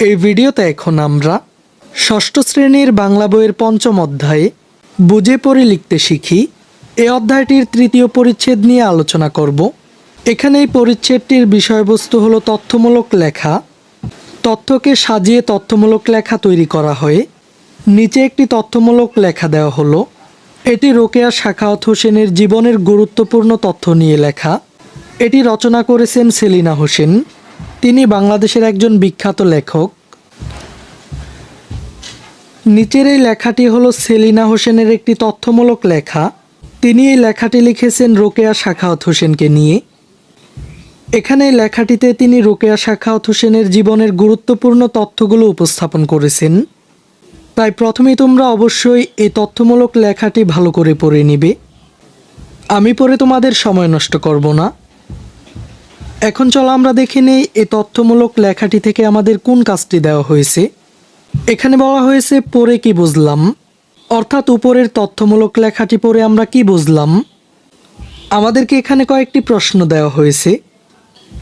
এই ভিডিওতে এখন আমরা ষষ্ঠ শ্রেণীর বাংলা বইয়ের পঞ্চম অধ্যায়ে বুঝে পড়ে লিখতে শিখি এই অধ্যায়টির তৃতীয় পরিচ্ছেদ নিয়ে আলোচনা করব। এখানে এই পরিচ্ছেদটির বিষয়বস্তু হলো তথ্যমূলক লেখা। তথ্যকে সাজিয়ে তথ্যমূলক লেখা তৈরি করা হয়। নিচে একটি তথ্যমূলক লেখা দেওয়া হলো। এটি রোকেয়া সাখাওয়াত হোসেনের জীবনের গুরুত্বপূর্ণ তথ্য নিয়ে লেখা। এটি রচনা করেছেন সেলিনা হোসেন। তিনি বাংলাদেশের একজন বিখ্যাত লেখক। নিচের এই লেখাটি হলো সেলিনা হোসেনের একটি তথ্যমূলক লেখা। তিনি এই লেখাটি লিখেছেন রোকেয়া সাখাওয়াত হোসেনকে নিয়ে। এখানে এই লেখাটিতে তিনি রোকেয়া সাখাওয়াত হোসেনের জীবনের গুরুত্বপূর্ণ তথ্যগুলো উপস্থাপন করেছেন। তাই প্রথমেই তোমরা অবশ্যই এই তথ্যমূলক লেখাটি ভালো করে পড়ে নিবে। আমি পড়ে তোমাদের সময় নষ্ট করব না। এখন চলো আমরা দেখে নেই এই তথ্যমূলক লেখাটি থেকে আমাদের কোন কাজটি দেওয়া হয়েছে। এখানে বলা হয়েছে পড়ে কি বুঝলাম, অর্থাৎ উপরের তথ্যমূলক লেখাটি পড়ে আমরা কি বুঝলাম। আমাদেরকে এখানে কয়েকটি প্রশ্ন দেওয়া হয়েছে।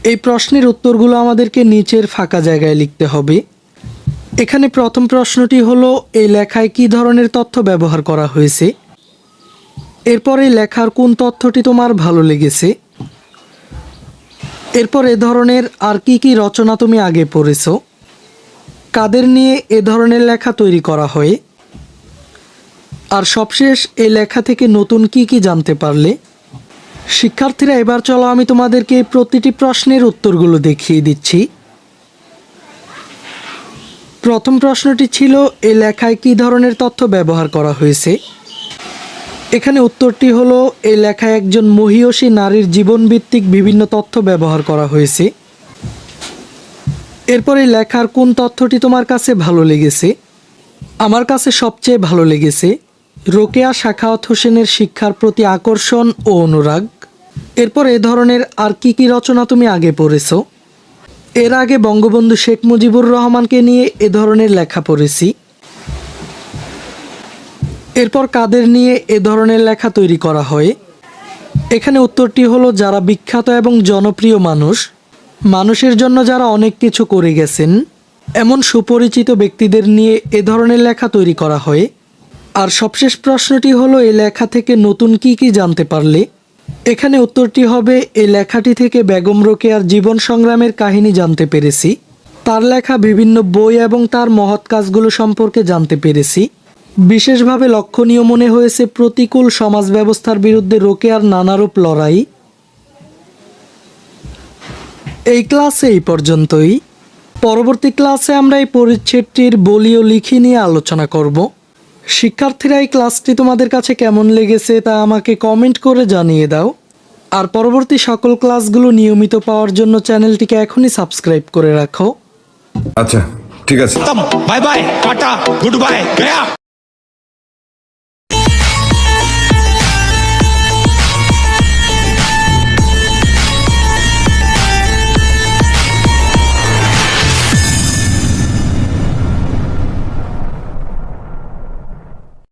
এই প্রশ্নের উত্তরগুলো আমাদেরকে নিচের ফাঁকা জায়গায় লিখতে হবে। এখানে প্রথম প্রশ্নটি হলো এই লেখায় কি ধরনের তথ্য ব্যবহার করা হয়েছে। এরপর এই লেখার কোন তথ্যটি তোমার ভালো লেগেছে। এরপর এ ধরনের আর কি কি রচনা তুমি আগে পড়েছো, কাদের নিয়ে এ ধরনের লেখা তৈরি করা হয়, আর সবশেষ এই লেখা থেকে নতুন কি কি জানতে পারলে। শিক্ষার্থীরা, এবার চলো আমি তোমাদেরকে প্রতিটি প্রশ্নের উত্তরগুলো দেখিয়ে দিচ্ছি। প্রথম প্রশ্নটি ছিল এই লেখায় কি ধরনের তথ্য ব্যবহার করা হয়েছে। এখানে উত্তরটি হলো এই লেখায় একজন মহিয়সী নারীর জীবনভিত্তিক বিভিন্ন তথ্য ব্যবহার করা হয়েছে। এরপর এই লেখার কোন তথ্যটি তোমার কাছে ভালো লেগেছে। আমার কাছে সবচেয়ে ভালো লেগেছে রোকেয়া সাখাওয়াত হোসেনের শিক্ষার প্রতি আকর্ষণ ও অনুরাগ। এরপর এ ধরনের আর কি কি রচনা তুমি আগে পড়েছো। এর আগে বঙ্গবন্ধু শেখ মুজিবুর রহমানকে নিয়ে এ ধরনের লেখা পড়েছি। এরপর কাদের নিয়ে এ ধরনের লেখা তৈরি করা হয়। এখানে উত্তরটি হলো যারা বিখ্যাত এবং জনপ্রিয় মানুষ, মানুষের জন্য যারা অনেক কিছু করে গেছেন, এমন সুপরিচিত ব্যক্তিদের নিয়ে এ ধরনের লেখা তৈরি করা হয়। আর সবশেষ প্রশ্নটি হলো এই লেখা থেকে নতুন কি কি জানতে পারলে। এখানে উত্তরটি হবে এই লেখাটি থেকে বেগম রোকেয়ার জীবন সংগ্রামের কাহিনী জানতে পেরেছি, তার লেখা বিভিন্ন বই এবং তার মহৎ কাজগুলো সম্পর্কে জানতে পেরেছি। বিশেষভাবে লক্ষণীয় মনে হয়েছে প্রতিকূল সমাজ ব্যবস্থার বিরুদ্ধে রোকেয়ার নানারূপ লড়াই। এই ক্লাসে এই পর্যন্তই। পরবর্তী ক্লাসে আমরা এই পরিচ্ছেদটির বলি ও লিখি নিয়ে আলোচনা করব। শিক্ষার্থীরা, এই ক্লাসটি তোমাদের কাছে কেমন লেগেছে তা আমাকে কমেন্ট করে জানিয়ে দাও। আর পরবর্তী সকল ক্লাসগুলো নিয়মিত পাওয়ার জন্য চ্যানেলটিকে এখনই সাবস্ক্রাইব করে রাখো। আচ্ছা, ঠিক আছে। Bye bye, tata, good bye, Gaya.